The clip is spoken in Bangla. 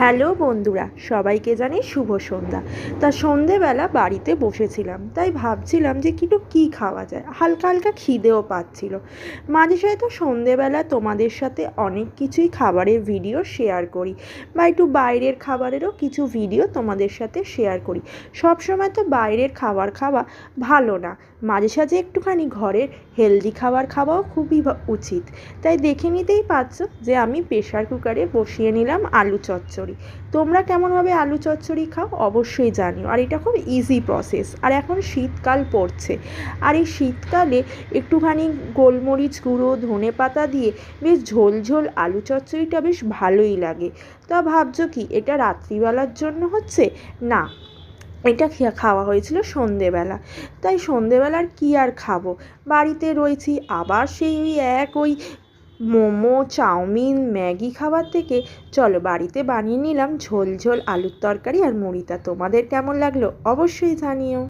হ্যালো বন্ধুরা, সবাইকে জানাই শুভ সন্ধ্যা। তা সন্ধেবেলা বাড়িতে বসেছিলাম, তাই ভাবছিলাম যে কী খাওয়া যায়। হালকা হালকা খিদেও পাচ্ছিল। মাঝে সাঝে তো সন্ধেবেলা তোমাদের সাথে অনেক কিছুই খাবারের ভিডিও শেয়ার করি, বা একটু বাইরের খাবারেরও কিছু ভিডিও তোমাদের সাথে শেয়ার করি। সব সময় তো বাইরের খাবার খাওয়া ভালো না, মাঝে সাঝে একটুখানি ঘরের হেলদি খাবার খাওয়াও খুবই উচিত। তাই দেখে নিতেই পারছো যে আমি প্রেশার কুকারে বসিয়ে নিলাম আলু চচ্চড়ি। তোমরা কেমনভাবে আলু চচ্চড়ি খাও অবশ্যই জানিও। আর এটা খুব ইজি প্রসেস। আর এখন শীতকাল পড়ছে, আর এই শীতকালে একটুখানি গোলমরিচ গুঁড়ো, ধনে পাতা দিয়ে বেশ ঝোল ঝোল আলু চচ্চড়িটা বেশ ভালোই লাগে। তা ভাবছো কি এটা রাত্রিবেলার জন্য হচ্ছে? না, এটা খাওয়া হয়েছিল সন্ধেবেলা। তাই সন্ধেবেলার কী আর খাবো, বাড়িতে রয়েছি, আবার সেই ওই মোমো, চাউমিন, ম্যাগি খাবার থেকে চলো বাড়িতে বানিয়ে নিলাম ঝোল ঝোল আলুর তরকারি আর মুড়িটা। তোমাদের কেমন লাগলো অবশ্যই জানিও।